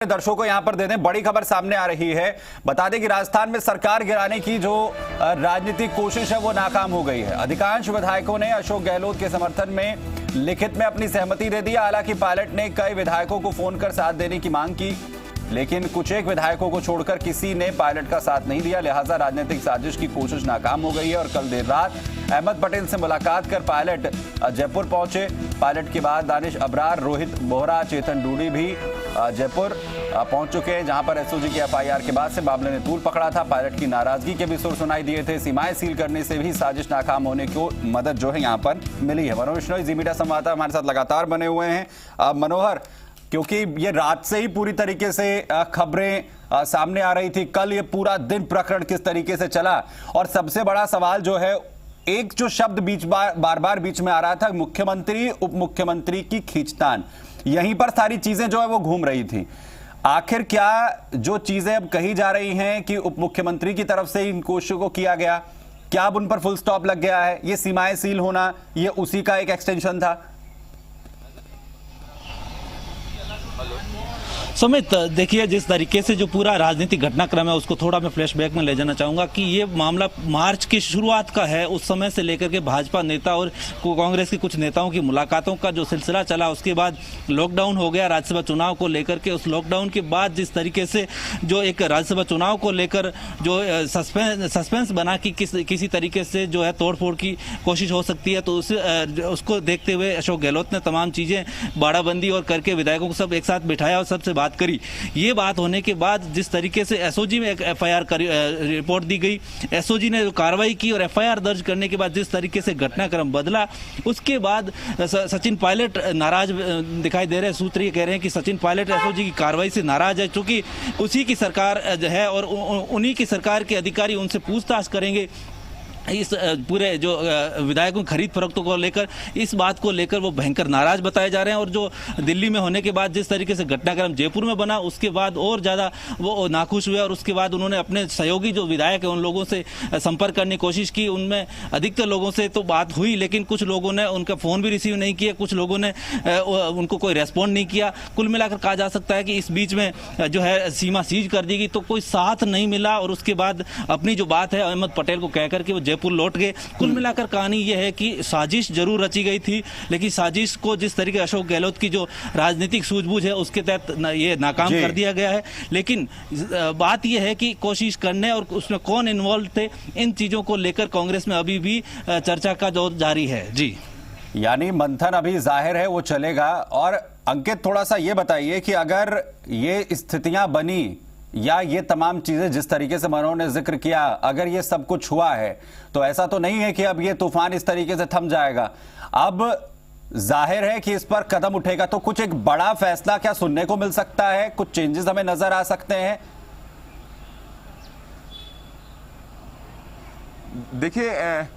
दर्शकों को यहां पर दे दें, बड़ी खबर सामने आ रही है। बता दें कि राजस्थान में सरकार गिराने की जो राजनीतिक कोशिश है वो नाकाम हो गई है। अधिकांश विधायकों ने अशोक गहलोत के समर्थन में लिखित में अपनी सहमति दे दी। हालांकि पायलट ने कई विधायकों को फोन कर साथ देने की मांग की, लेकिन कुछ एक विधायकों को छोड़कर किसी ने पायलट का साथ नहीं दिया। लिहाजा राजनीतिक साजिश की कोशिश नाकाम हो गई है और कल देर रात अहमद पटेल से मुलाकात कर पायलट जयपुर पहुंचे। पायलट के बाद दानिश अबरार, रोहित बोहरा, चेतन डूडी भी जयपुर पहुंच चुके हैं, जहां पर एसओजी की एफआईआर के बाद से मामले ने तूल पकड़ा था। पायलट की नाराजगी के भी सुर सुनाई दिए थे। सीमाएं सील करने से भी साजिश नाकाम होने को मदद जो है यहां पर मिली है। मनोहर बिश्नोई, जी मीडिया संवाददाता हमारे साथ लगातार बने हुए हैं। मनोहर, क्योंकि ये रात से ही पूरी तरीके से खबरें सामने आ रही थी, कल ये पूरा दिन प्रकरण किस तरीके से चला, और सबसे बड़ा सवाल जो है, एक जो शब्द बार बार बीच में आ रहा था, मुख्यमंत्री उप मुख्यमंत्री की खींचतान, यहीं पर सारी चीजें जो है वो घूम रही थी। आखिर क्या जो चीजें अब कही जा रही हैं कि उप मुख्यमंत्री की तरफ से इन कोशिशों को किया गया, क्या अब उन पर फुल स्टॉप लग गया है? ये सीमाएं सील होना, ये उसी का एक एक्सटेंशन था? सुमित, देखिए, जिस तरीके से जो पूरा राजनीतिक घटनाक्रम है उसको थोड़ा मैं फ्लैशबैक में ले जाना चाहूंगा कि ये मामला मार्च की शुरुआत का है। उस समय से लेकर के भाजपा नेता और कांग्रेस के कुछ नेताओं की मुलाकातों का जो सिलसिला चला, उसके बाद लॉकडाउन हो गया राज्यसभा चुनाव को लेकर के। उस लॉकडाउन के बाद जिस तरीके से जो एक राज्यसभा चुनाव को लेकर जो सस्पेंस बना कि किसी तरीके से जो है तोड़फोड़ की कोशिश हो सकती है, तो उसको देखते हुए अशोक गहलोत ने तमाम चीजें बाड़ाबंदी और करके विधायकों को सब एक साथ बिठाया और सबसे बात करी। ये बात होने के बाद जिस तरीके से एसओजी में एक एफआईआर रिपोर्ट दी गई, एसओजी ने जो कार्रवाई की और एफआईआर दर्ज करने के बाद जिस तरीके से घटनाक्रम बदला, उसके बाद सचिन पायलट नाराज दिखाई दे रहे हैं। सूत्र ये कह रहे हैं कि सचिन पायलट एसओजी की कार्रवाई से नाराज है, क्योंकि उसी की सरकार है और उन्हीं की सरकार के अधिकारी उनसे पूछताछ करेंगे इस पूरे जो विधायकों खरीद फरोख्तों को लेकर। इस बात को लेकर वो भयंकर नाराज बताए जा रहे हैं। और जो दिल्ली में होने के बाद जिस तरीके से घटनाक्रम जयपुर में बना, उसके बाद और ज़्यादा वो नाखुश हुए और उसके बाद उन्होंने अपने सहयोगी जो विधायक है उन लोगों से संपर्क करने की कोशिश की। उनमें अधिकतर लोगों से तो बात हुई, लेकिन कुछ लोगों ने उनका फ़ोन भी रिसीव नहीं किया, कुछ लोगों ने उनको कोई रेस्पॉन्ड नहीं किया। कुल मिलाकर कहा जा सकता है कि इस बीच में जो है सीमा सीज कर दी गई, तो कोई साथ नहीं मिला। और उसके बाद अपनी जो बात है अहमद पटेल को कहकर के वो जयपुर लौट गए। कुल मिलाकर कहानी यह है कि साजिश जरूर रची गई थी, लेकिन साजिश को जिस तरीके अशोक गहलोत की जो राजनीतिक सूझबूझ है उसके तहत ये नाकाम कर दिया गया है। लेकिन बात यह है कि कोशिश करने और उसमें कौन इन्वॉल्व थे, इन चीजों को लेकर कांग्रेस में अभी भी चर्चा का दौर जारी है। जी, यानी मंथन अभी जाहिर है वो चलेगा। और अंकित, थोड़ा सा ये बताइए कि अगर ये स्थितियां बनी या ये तमाम चीजें जिस तरीके से मनोहर ने जिक्र किया, अगर ये सब कुछ हुआ है, तो ऐसा तो नहीं है कि अब ये तूफान इस तरीके से थम जाएगा। अब जाहिर है कि इस पर कदम उठेगा, तो कुछ एक बड़ा फैसला क्या सुनने को मिल सकता है? कुछ चेंजेस हमें नजर आ सकते हैं? देखिए,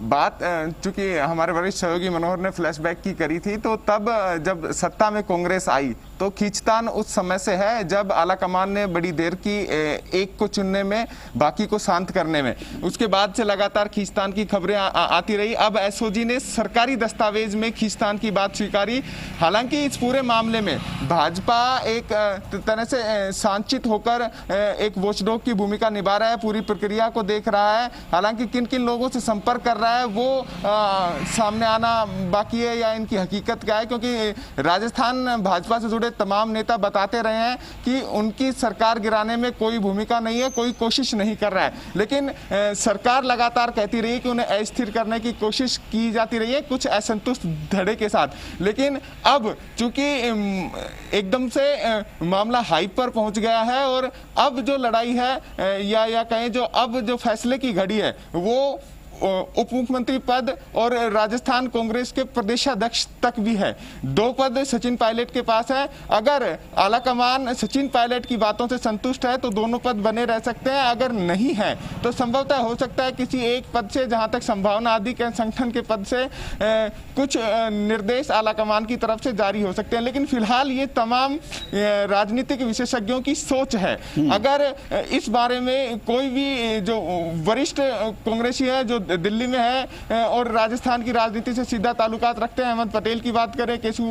बात चूंकि हमारे वरिष्ठ सहयोगी मनोहर ने फ्लैशबैक की करी थी, तो तब जब सत्ता में कांग्रेस आई तो खींचतान उस समय से है जब आलाकमान ने बड़ी देर की एक को चुनने में, बाकी को शांत करने में। उसके बाद से लगातार खींचतान की खबरें आती रही। अब एसओजी ने सरकारी दस्तावेज में खींचतान की बात स्वीकारी। हालांकि इस पूरे मामले में भाजपा एक तरह से सांचित होकर एक वॉचडॉग की भूमिका निभा रहा है, पूरी प्रक्रिया को देख रहा है। हालांकि किन किन लोगों से संपर्क कर रहा है वो सामने आना बाकी है, या इनकी हकीकत क्या है, क्योंकि राजस्थान भाजपा से जुड़े तमाम नेता बताते रहे हैं कि उनकी सरकार गिराने में कोई भूमिका नहीं है, कोई कोशिश नहीं कर रहा है। लेकिन सरकार लगातार कहती रही कि उन्हें अस्थिर करने की कोशिश की जाती रही है, कुछ असंतुष्ट धड़े के साथ। लेकिन अब चूंकि एकदम से मामला हाइप पर पहुंच गया है और अब जो लड़ाई है या कहें जो अब जो फैसले की घड़ी है, वो उप मुख्यमंत्री पद और राजस्थान कांग्रेस के प्रदेशाध्यक्ष तक भी है। 2 पद सचिन पायलट के पास है। अगर आलाकमान सचिन पायलट की बातों से संतुष्ट है तो दोनों पद बने रह सकते हैं, अगर नहीं है तो संभवतः हो सकता है किसी एक पद से, जहां तक संभावना आदि के संगठन के पद से कुछ निर्देश आलाकमान की तरफ से जारी हो सकते हैं। लेकिन फिलहाल ये तमाम राजनीतिक विशेषज्ञों की सोच है। अगर इस बारे में कोई भी जो वरिष्ठ कांग्रेसी है, जो दिल्ली में है और राजस्थान की राजनीति से सीधा ताल्लुकात रखते हैं। अहमद पटेल की बात करें, केशव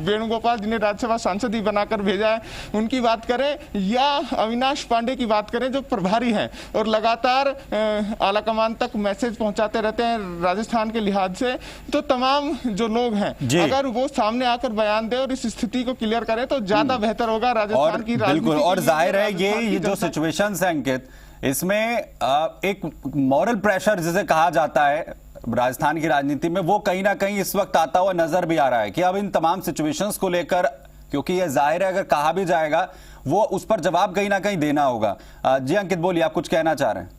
वेणुगोपाल जिन्हें राज्यसभा सांसद ही बनाकर भेजा है, उनकी बात करें, या अविनाश पांडे की बात करें जो प्रभारी हैं और लगातार आलाकमान तक मैसेज पहुंचाते रहते हैं राजस्थान के लिहाज से, तो तमाम जो लोग हैं अगर वो सामने आकर बयान दे और इस स्थिति को क्लियर करे तो ज्यादा बेहतर होगा राजस्थान की राजनीति। बिल्कुल, और जाहिर है ये जो सिचुएशंस है अंकित, इसमें एक मॉरल प्रेशर जिसे कहा जाता है राजस्थान की राजनीति में, वो कहीं ना कहीं इस वक्त आता हुआ नजर भी आ रहा है कि अब इन तमाम सिचुएशंस को लेकर, क्योंकि ये जाहिर है अगर कहा भी जाएगा वो उस पर जवाब कहीं ना कहीं देना होगा। जी अंकित बोलिए, आप कुछ कहना चाह रहे हैं?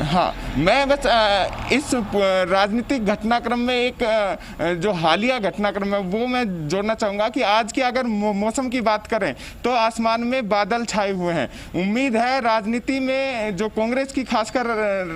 हाँ, मैं बस इस राजनीतिक घटनाक्रम में एक जो हालिया घटनाक्रम है वो मैं जोड़ना चाहूँगा कि आज की अगर मौसम की बात करें तो आसमान में बादल छाए हुए हैं। उम्मीद है राजनीति में जो कांग्रेस की खासकर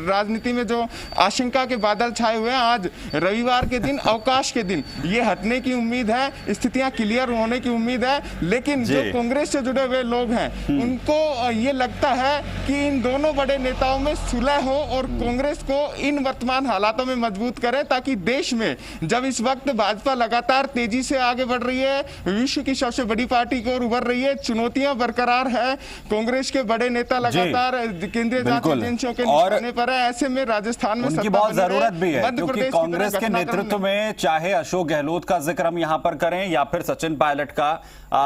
राजनीति में जो आशंका के बादल छाए हुए हैं, आज रविवार के दिन, अवकाश के दिन, ये हटने की उम्मीद है, स्थितियाँ क्लियर होने की उम्मीद है। लेकिन जो कांग्रेस से जुड़े हुए लोग हैं उनको ये लगता है कि इन दोनों बड़े नेताओं में सुलह हो और कांग्रेस को इन वर्तमान हालातों में मजबूत करें, ताकि देश में जब इस वक्त भाजपा लगातार तेजी से आगे बढ़ रही है, विश्व की सबसे बड़ी पार्टी की ओर उभर रही है, चुनौतियां बरकरार है, कांग्रेस के बड़े नेता लगातार केंद्रीय जांच एजेंसियों के निशाने पर है, ऐसे में राजस्थान में उनकी बहुत जरूरत भी है, क्योंकि कांग्रेस के नेतृत्व में चाहे अशोक गहलोत का जिक्र हम यहां पर करें या फिर सचिन पायलट का,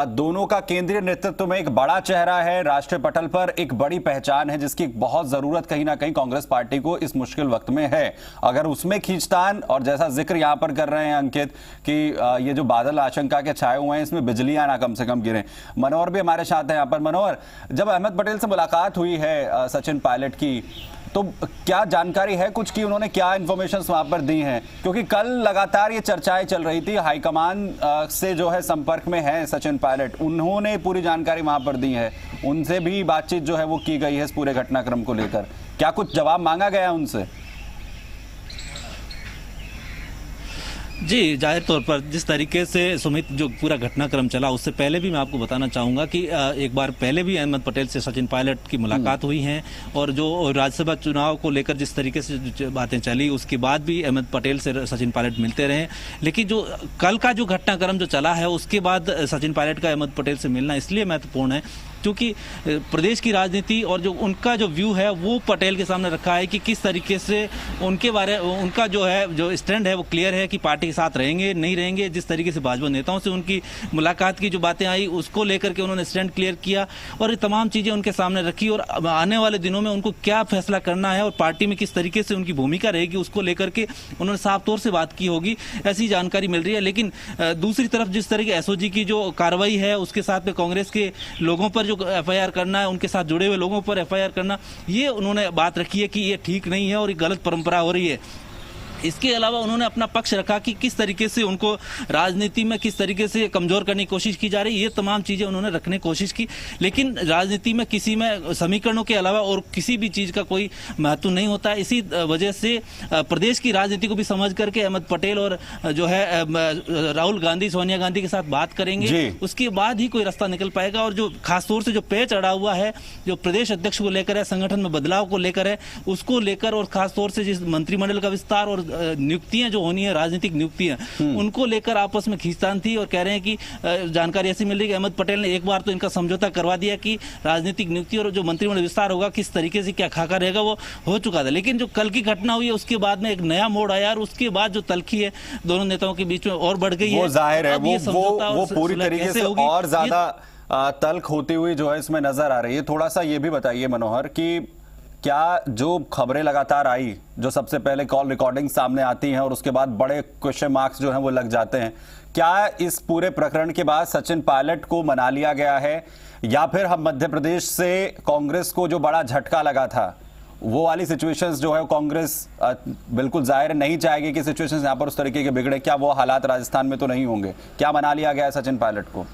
दोनों का केंद्रीय नेतृत्व में एक बड़ा चेहरा है, राष्ट्रीय पटल पर एक बड़ी पहचान है, जिसकी बहुत जरूरत कहीं ना कहीं कांग्रेस पार्टी को इस मुश्किल वक्त में है। अगर उसमें खींचतान, और जैसा जिक्र यहां पर कर रहे हैं अंकित कि ये जो बादल आशंका के छाए हुए हैं, इसमें बिजलियां ना कम से कम गिरें। मनोहर भी हमारे साथ है यहां पर। मनोहर, जब अहमद पटेल से मुलाकात हुई है सचिन पायलट की, तो क्या जानकारी है कुछ की उन्होंने क्या इंफॉर्मेशन वहां पर दी हैं? क्योंकि कल लगातार ये चर्चाएं चल रही थी, हाईकमान से जो है संपर्क में है सचिन पायलट, उन्होंने पूरी जानकारी वहां पर दी है, उनसे भी बातचीत जो है वो की गई है इस पूरे घटनाक्रम को लेकर, क्या कुछ जवाब मांगा गया उनसे? जी, जाहिर तौर पर जिस तरीके से सुमित जो पूरा घटनाक्रम चला, उससे पहले भी मैं आपको बताना चाहूँगा कि एक बार पहले भी अहमद पटेल से सचिन पायलट की मुलाकात हुई है, और जो राज्यसभा चुनाव को लेकर जिस तरीके से बातें चली, उसके बाद भी अहमद पटेल से सचिन पायलट मिलते रहे। लेकिन जो कल का जो घटनाक्रम जो चला है, उसके बाद सचिन पायलट का अहमद पटेल से मिलना इसलिए महत्वपूर्ण है क्योंकि प्रदेश की राजनीति और जो उनका जो व्यू है वो पटेल के सामने रखा है कि किस तरीके से उनका जो है जो स्टैंड है वो क्लियर है कि पार्टी के साथ रहेंगे नहीं रहेंगे। जिस तरीके से भाजपा नेताओं से उनकी मुलाकात की जो बातें आई, उसको लेकर के उन्होंने स्टैंड क्लियर किया और ये तमाम चीज़ें उनके सामने रखी, और आने वाले दिनों में उनको क्या फैसला करना है और पार्टी में किस तरीके से उनकी भूमिका रहेगी, उसको लेकर के उन्होंने साफ तौर से बात की होगी, ऐसी जानकारी मिल रही है। लेकिन दूसरी तरफ जिस तरह की एसओजी की जो कार्रवाई है, उसके साथ में कांग्रेस के लोगों पर जो एफआईआर करना है, उनके साथ जुड़े हुए लोगों पर एफआईआर करना, ये उन्होंने बात रखी है कि ये ठीक नहीं है और ये गलत परंपरा हो रही है। इसके अलावा उन्होंने अपना पक्ष रखा कि किस तरीके से उनको राजनीति में किस तरीके से कमजोर करने की कोशिश की जा रही है, ये तमाम चीज़ें उन्होंने रखने की कोशिश की। लेकिन राजनीति में किसी में समीकरणों के अलावा और किसी भी चीज़ का कोई महत्व नहीं होता। इसी वजह से प्रदेश की राजनीति को भी समझ करके अहमद पटेल और जो है राहुल गांधी, सोनिया गांधी के साथ बात करेंगे, उसके बाद ही कोई रास्ता निकल पाएगा। और जो खासतौर से जो पेच अड़ा हुआ है, जो प्रदेश अध्यक्ष को लेकर है, संगठन में बदलाव को लेकर है, उसको लेकर, और खासतौर से जिस मंत्रिमंडल का विस्तार और नियुक्तियां जो होनी है, राजनीतिक नियुक्तियां, उनको लेकर आपस में खींचतान थी। और कह रहे हैं कि जानकारी ऐसी मिल रही है कि अहमद पटेल ने एक बार तो इनका समझौता करवा दिया कि राजनीतिक नियुक्ति और जो मंत्रिमंडल विस्तार होगा किस तरीके से क्या खाका रहेगा वो हो चुका था। लेकिन जो कल की घटना हुई है उसके बाद में एक नया मोड़ आया, और उसके बाद जो तलखी है दोनों नेताओं के बीच में और बढ़ गई है। वो जाहिर है वो पूरी तरीके से और ज्यादा तल्ख होती हुई जो है इसमें नजर आ रही है। थोड़ा सा ये भी बताइए मनोहर कि क्या जो खबरें लगातार आई, जो सबसे पहले कॉल रिकॉर्डिंग सामने आती हैं और उसके बाद बड़े क्वेश्चन मार्क्स जो हैं वो लग जाते हैं, क्या इस पूरे प्रकरण के बाद सचिन पायलट को मना लिया गया है, या फिर हम मध्य प्रदेश से कांग्रेस को जो बड़ा झटका लगा था वो वाली सिचुएशंस जो है कांग्रेस बिल्कुल जाहिर नहीं चाहेगी कि सिचुएशंस यहाँ पर उस तरीके के बिगड़े, क्या वो हालात राजस्थान में तो नहीं होंगे? क्या मना लिया गया है सचिन पायलट को?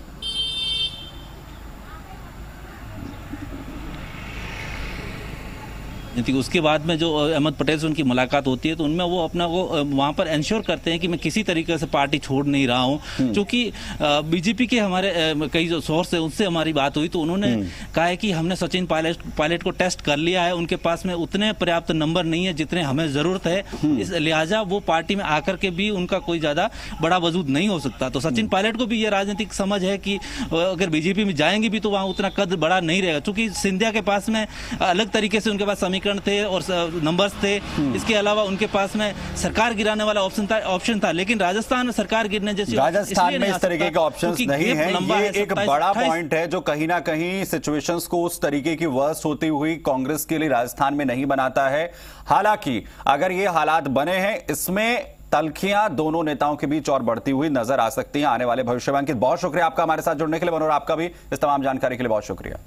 उसके बाद में जो अहमद पटेल से उनकी मुलाकात होती है तो उनमें वो अपना वो वहां पर इंश्योर करते हैं कि मैं किसी तरीके से पार्टी छोड़ नहीं रहा हूं, क्योंकि बीजेपी के हमारे कई जो सोर्स है उनसे हमारी बात हुई तो उन्होंने कहा है कि हमने सचिन पायलट को टेस्ट कर लिया है, उनके पास में उतने पर्याप्त नंबर नहीं है जितने हमें जरूरत है, इस लिहाजा वो पार्टी में आकर के भी उनका कोई ज्यादा बड़ा वजूद नहीं हो सकता। तो सचिन पायलट को भी ये राजनीतिक समझ है कि अगर बीजेपी में जाएंगे भी तो वहां उतना कद बड़ा नहीं रहेगा, क्योंकि सिंधिया के पास में अलग तरीके से उनके पास समीकरण थे और नंबर्स थे। इसके अलावा उनके पास में सरकार गिराने वाला ऑप्शन था, लेकिन राजस्थान में सरकार गिरने जैसे राजस्थान में इस तरीके के ऑप्शंस नहीं है। ये एक बड़ा पॉइंट है जो कहीं ना कहीं सिचुएशंस को उस तरीके की वर्स्ट होती हुई कांग्रेस के लिए राजस्थान में नहीं बनाता है। हालांकि अगर ये हालात बने हैं, इसमें तल्खियां दोनों नेताओं के बीच और बढ़ती हुई नजर आ सकती हैं आने वाले भविष्य में। अंकित, बहुत शुक्रिया आपका हमारे साथ जुड़ने के लिए, और आपका भी इस तमाम जानकारी के लिए बहुत शुक्रिया।